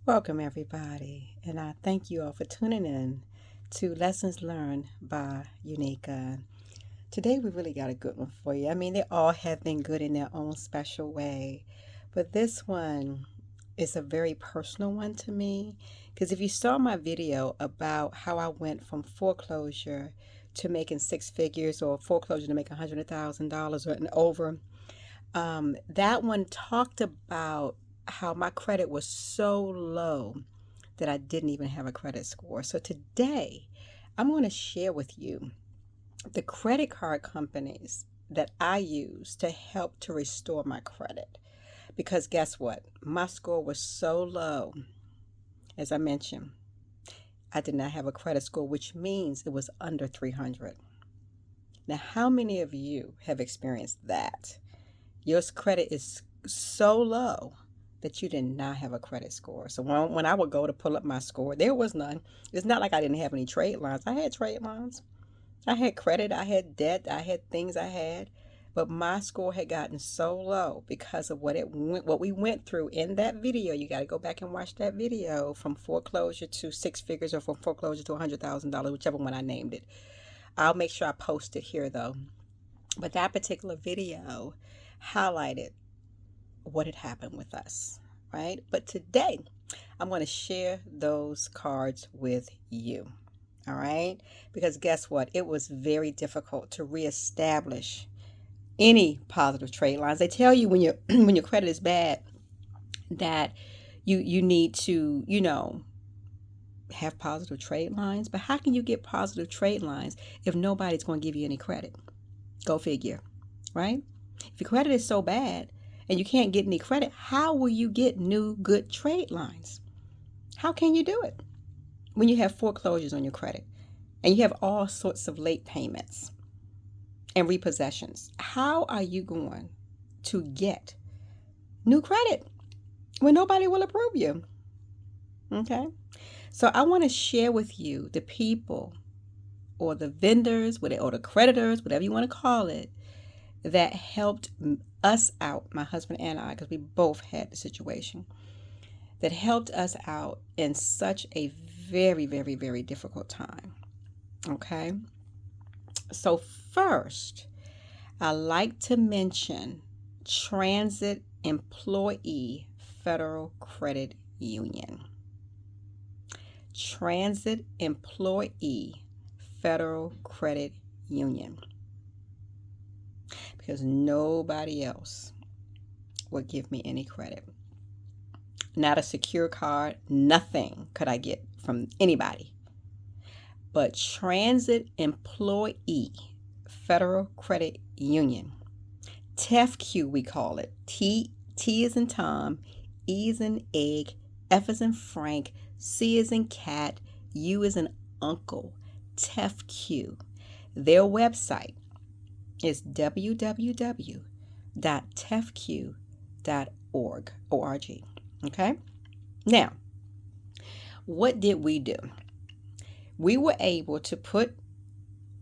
Welcome, everybody, and I thank you all for tuning in to Lessons Learned by Unica. Today, we really got a good one for you. I mean, they all have been good in their own special way, but this one is a very personal one to me because if you saw my video about how I went from foreclosure to making six figures or foreclosure to make $100,000 and over, that one talked about how my credit was so low that I didn't even have a credit score. So today, I'm going to share with you the credit card companies that I use to help to restore my credit. Because guess what? My score was so low, as I mentioned, I did not have a credit score, which means it was under 300. Now, how many of you have experienced that? Your credit is so low that you did not have a credit score. So when I would go to pull up my score, there was none. It's not like I didn't have any trade lines. I had trade lines. I had credit. I had debt. I had things I had. But my score had gotten so low because of what we went through in that video. You got to go back and watch that video from foreclosure to six figures or from foreclosure to $100,000, whichever one I named it. I'll make sure I post it here though. But that particular video highlighted what had happened with us, right? But today, I'm going to share those cards with you, all right? Because guess what? It was very difficult to reestablish any positive trade lines. They tell you when your when your credit is bad that you need to, have positive trade lines. But how can you get positive trade lines if nobody's going to give you any credit? Go figure, right? If your credit is so bad and you can't get any credit, how will you get new good trade lines? How can you do it when you have foreclosures on your credit and you have all sorts of late payments and repossessions? How are you going to get new credit when nobody will approve you? Okay. So I want to share with you the people or the vendors or the creditors, whatever you want to call it, that helped us out, my husband and I, because we both had the situation, that helped us out in such a very, very, very difficult time. Okay? So first, I like to mention Transit Employee Federal Credit Union. Transit Employee Federal Credit Union. Because nobody else would give me any credit. Not a secure card, nothing could I get from anybody. But Transit Employee Federal Credit Union, TEFCU we call it. T is in Tom, E is in egg, F is in Frank, C is in cat, U is in uncle. TEFCU. Their website is www.tefcu.org. Okay? Now, what did we do? We were able to put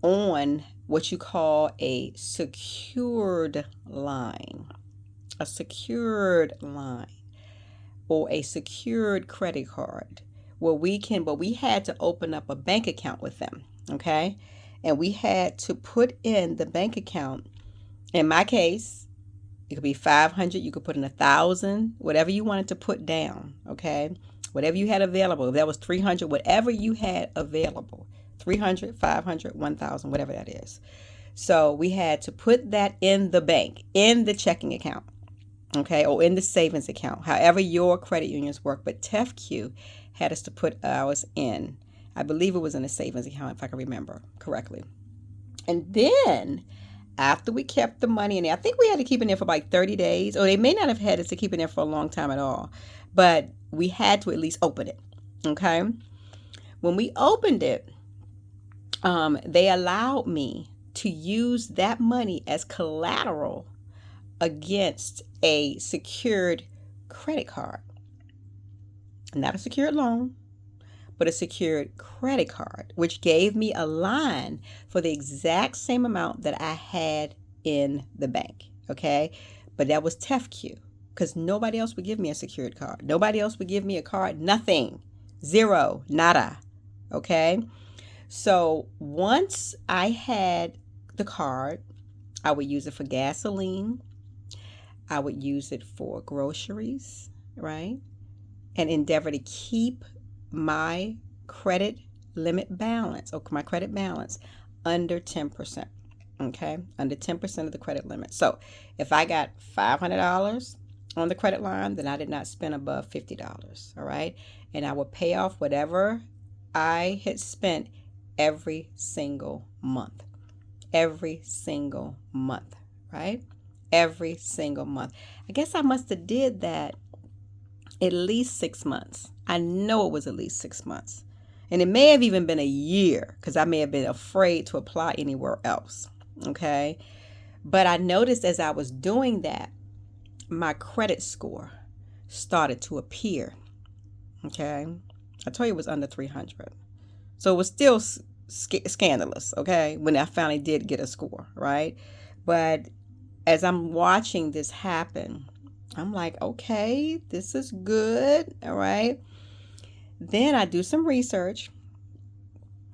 on what you call a secured line. A secured line or a secured credit card where but we had to open up a bank account with them. Okay? And we had to put in the bank account. In my case, it could be 500. You could put in 1,000, whatever you wanted to put down. Okay, whatever you had available. If that was 300, whatever you had available, 300, 500, 1,000, whatever that is. So we had to put that in the bank, in the checking account, okay, or in the savings account, however your credit unions work. But TEFCU had us to put ours in. I believe it was in a savings account, if I can remember correctly. And then after we kept the money in there, I think we had to keep it in there for like 30 days, or they may not have had us to keep it in there for a long time at all, but we had to at least open it. Okay. When we opened it, they allowed me to use that money as collateral against a secured credit card. Not a secured loan, but a secured credit card, which gave me a line for the exact same amount that I had in the bank. Okay. But that was TEFCU because nobody else would give me a secured card. Nobody else would give me a card. Nothing. Zero. Nada. Okay. So once I had the card, I would use it for gasoline. I would use it for groceries, right? And endeavor to keep my credit limit balance, or my credit balance, under 10%. Okay, under 10% of the credit limit. So if I got $500 on the credit line, then I did not spend above $50. All right, and I would pay off whatever I had spent every single month. Every single month, right? Every single month. I guess I must have did that at least 6 months. I know it was at least 6 months. And it may have even been a year, because I may have been afraid to apply anywhere else. Okay. But I noticed as I was doing that, my credit score started to appear. Okay. I told you it was under 300. So it was still scandalous. Okay. When I finally did get a score. Right. But as I'm watching this happen, I'm like, okay, this is good. All right. Then I do some research,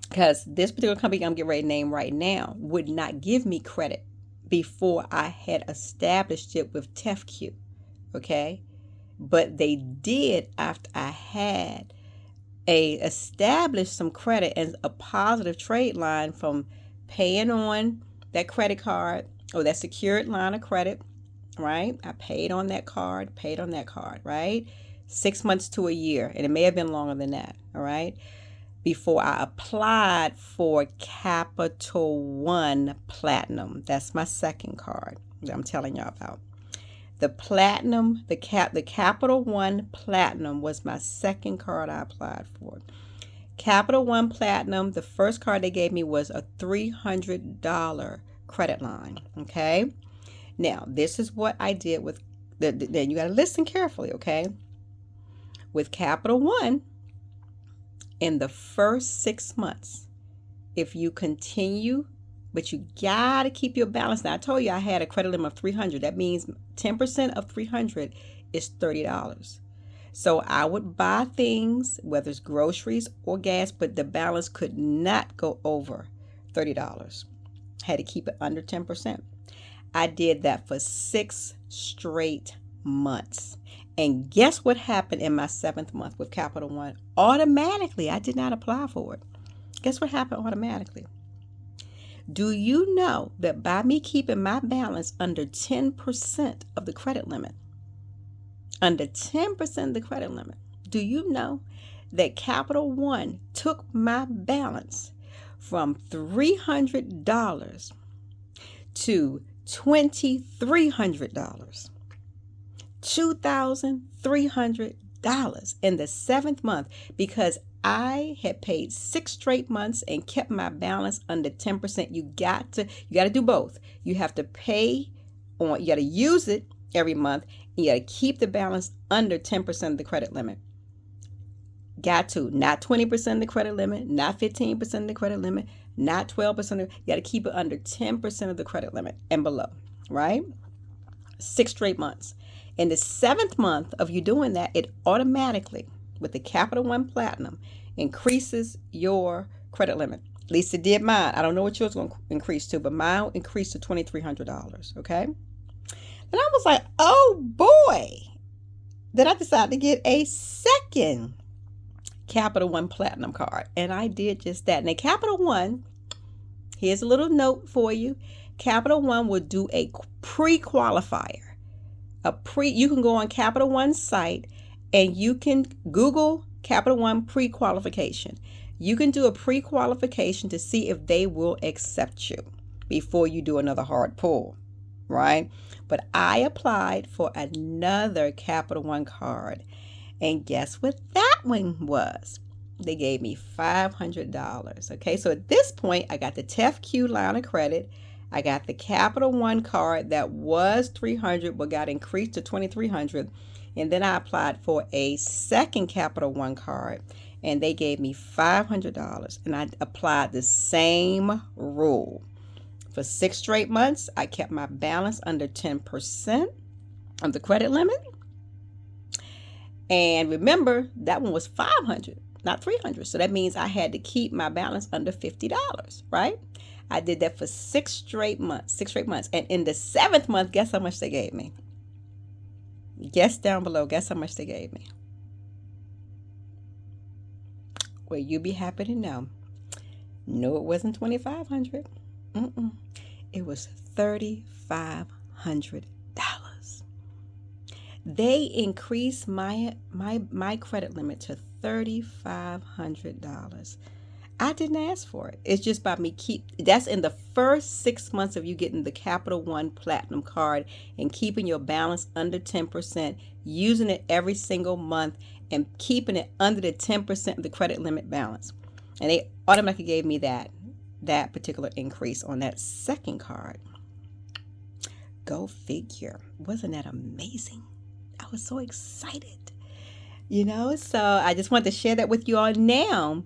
because this particular company I'm getting ready to name right now would not give me credit before I had established it with TEFCU. Okay. But they did after I had established some credit and a positive trade line from paying on that credit card, or that secured line of credit, right? I paid on that card, right? 6 months to a year, and it may have been longer than that, all right? Before I applied for Capital One Platinum. That's my second card that I'm telling y'all about. The Platinum, the Capital One Platinum was my second card I applied for. Capital One Platinum, the first card they gave me was a $300 credit line, okay? Now, this is what I did with, then you got to listen carefully, okay? With Capital One, in the first 6 months, if you continue, but you got to keep your balance. Now, I told you I had a credit limit of 300. That means 10% of 300 is $30. So I would buy things, whether it's groceries or gas, but the balance could not go over $30. Had to keep it under 10%. I did that for 6 straight months. And guess what happened in my 7th month with Capital One? Automatically, I did not apply for it. Guess what happened automatically? Do you know that by me keeping my balance under 10% of the credit limit, under 10% of the credit limit, do you know that Capital One took my balance from $300 to $2,300, $2,300 in the 7th month, because I had paid 6 straight months and kept my balance under 10%. You got to do both. You have to pay on, you got to use it every month, and you got to keep the balance under 10% of the credit limit. Got to, not 20% of the credit limit, not 15% of the credit limit, not 12%. You got to keep it under 10% of the credit limit and below, right? 6 straight months. In the 7th month of you doing that, it automatically, with the Capital One Platinum, increases your credit limit. At least it did mine. I don't know what yours is going to increase to, but mine increased to $2,300, okay? And I was like, oh boy. Then I decided to get a second Capital One Platinum card, and I did just that. Now, Capital One, here's a little note for you. Capital One will do a pre-qualifier. You can go on Capital One's site and you can Google Capital One pre-qualification. You can do a pre-qualification to see if they will accept you before you do another hard pull, right? But I applied for another Capital One card, and guess what that one was? They gave me $500. Okay, so at this point, I got the TEFCU line of credit. I got the Capital One card that was $300 but got increased to $2,300. And then I applied for a second Capital One card, and they gave me $500. And I applied the same rule. For 6 straight months, I kept my balance under 10% of the credit limit. And remember, that one was 500, not 300. So that means I had to keep my balance under $50, right? I did that for 6 straight months. And in the 7th month, guess how much they gave me? Guess down below, guess how much they gave me? Well, you'll be happy to know. No, it wasn't 2,500. It was $3,500. They increased my credit limit to $3,500. I didn't ask for it. It's just by me that's in the first 6 months of you getting the Capital One Platinum card and keeping your balance under 10%, using it every single month and keeping it under the 10% of the credit limit balance. And they automatically gave me that particular increase on that second card. Go figure. Wasn't that amazing? I was so excited. So I just wanted to share that with you all. Now,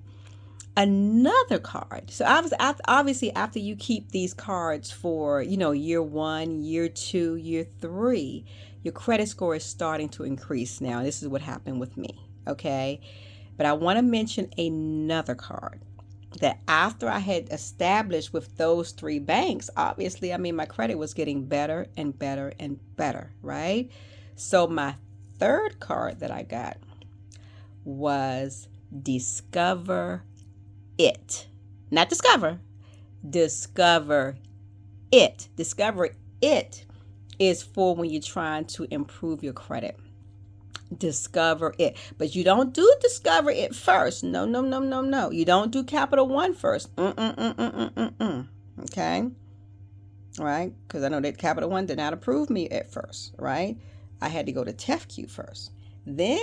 another card. So obviously after you keep these cards for, year 1, year 2, year 3, your credit score is starting to increase now. This is what happened with me, okay? But I want to mention another card that after I had established with those 3 banks, obviously, my credit was getting better and better and better, right? So my third card that I got was Discover It. Not Discover. Discover It. Discover It is for when you're trying to improve your credit. Discover It. But you don't do Discover It first. No. You don't do Capital One first. Okay? All right? Because I know that Capital One did not approve me at first, right? I had to go to TEFCU first. Then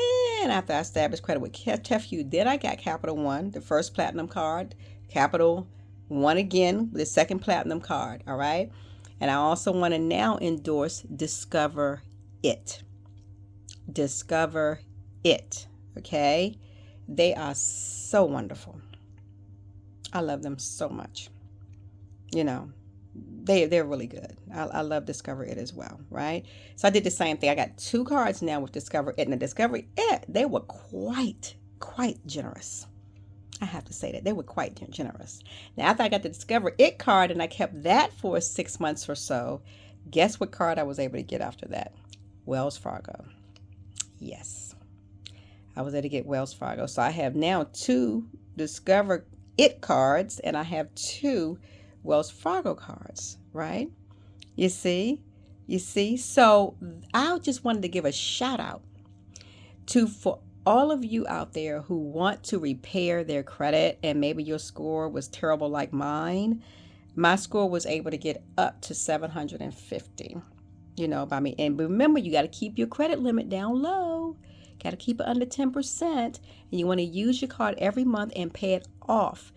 after I established credit with TEFCU, then I got Capital One, the first platinum card, Capital One again, the second platinum card, all right? And I also want to now endorse Discover It. Discover It, okay? They are so wonderful. I love them so much. They're really good. I love Discover It as well, right? So I did the same thing. I got 2 cards now with Discover It. And the Discover It, they were quite generous. I have to say that. They were quite generous. Now, after I got the Discover It card and I kept that for 6 months or so, guess what card I was able to get after that? Wells Fargo. Yes. I was able to get Wells Fargo. So I have now 2 Discover It cards and I have 2 Wells Fargo cards, right? You see? So I just wanted to give a shout out for all of you out there who want to repair their credit and maybe your score was terrible like mine. My score was able to get up to 750, by me. And remember, you got to keep your credit limit down low. Got to keep it under 10%. And you want to use your card every month and pay it off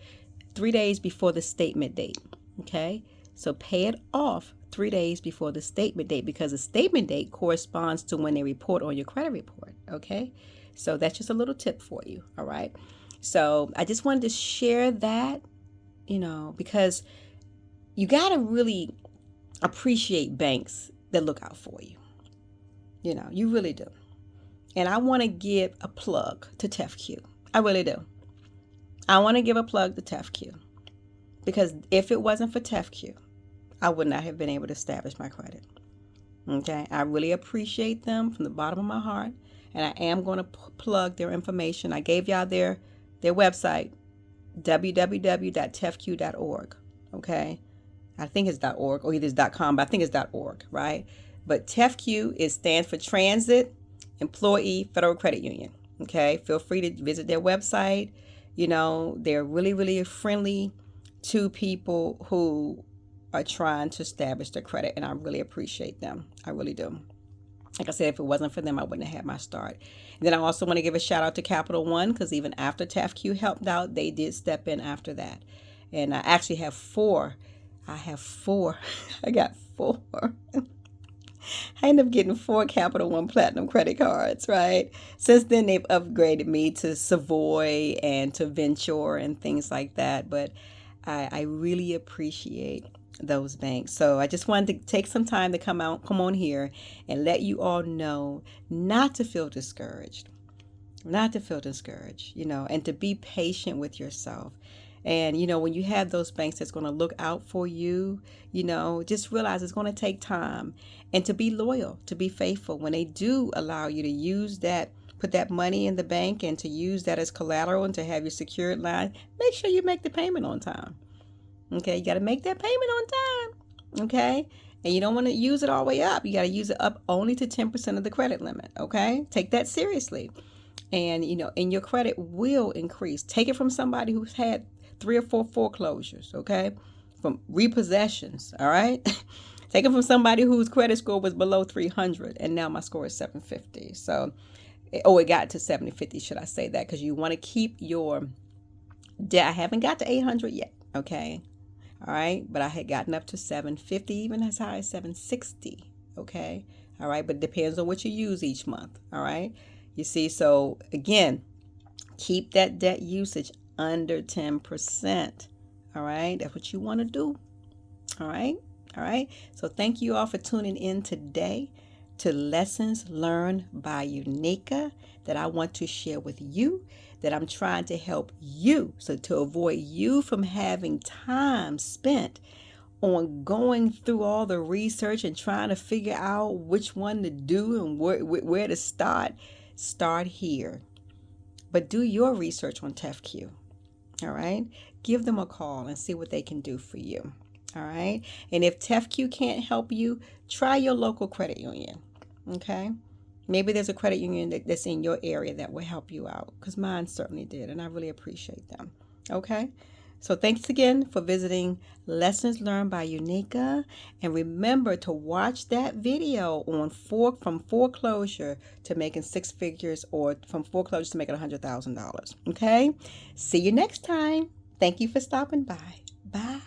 3 days before the statement date. Okay, so pay it off 3 days before the statement date because the statement date corresponds to when they report on your credit report. Okay, so that's just a little tip for you. All right, so I just wanted to share that, because you got to really appreciate banks that look out for you. You really do. And I want to give a plug to TEFCU. I really do. I want to give a plug to TEFCU. Because if it wasn't for TEFCU, I would not have been able to establish my credit. Okay, I really appreciate them from the bottom of my heart, and I am going to plug their information. I gave y'all their website, www.tefcu.org. Okay, I think it's .org or either it's .com, but I think it's .org, right? But TEFCU stands for Transit Employee Federal Credit Union. Okay, feel free to visit their website. They're really, really friendly to people who are trying to establish their credit, and I really appreciate them. I really do. Like I said, if it wasn't for them, I wouldn't have had my start. And then I also want to give a shout out to Capital One because even after TEFCU helped out, they did step in after that. And I actually have 4. I got 4. I ended up getting 4 Capital One Platinum credit cards, right? Since then, they've upgraded me to Savoy and to Venture and things like that. But I really appreciate those banks. So I just wanted to take some time to come on here and let you all know not to feel discouraged. not to feel discouraged, and to be patient with yourself. And, when you have those banks that's going to look out for you, just realize it's going to take time, and to be loyal, to be faithful. When they do allow you to use that, put that money in the bank and to use that as collateral and to have your secured line, make sure you make the payment on time. Okay, you got to make that payment on time. Okay, and you don't want to use it all the way up. You got to use it up only to 10% of the credit limit. Okay, take that seriously. And and your credit will increase. Take it from somebody who's had 3 or 4 foreclosures, okay, from repossessions. All right. Take it from somebody whose credit score was below 300 and now my score is 750. So it got to 750, should I say that, because you want to keep your debt. I haven't got to 800 yet, okay. All right, but I had gotten up to 750, even as high as 760, okay. All right, but it depends on what you use each month. All right. You see, so again, keep that debt usage under 10%. All right, that's what you want to do. All right, all right. So thank you all for tuning in today to Lessons Learned by Unica, that I want to share with you, that I'm trying to help you, so to avoid you from having time spent on going through all the research and trying to figure out which one to do and where to start. Start here. But do your research on TEFCU. All right. Give them a call and see what they can do for you. All right. And if TEFCU can't help you, try your local credit union. Okay. Maybe there's a credit union that's in your area that will help you out, because mine certainly did, and I really appreciate them. Okay. So thanks again for visiting Lessons Learned by Unica. And remember to watch that video on from foreclosure to making 6 figures, or from foreclosure to making $100,000. Okay? See you next time. Thank you for stopping by. Bye.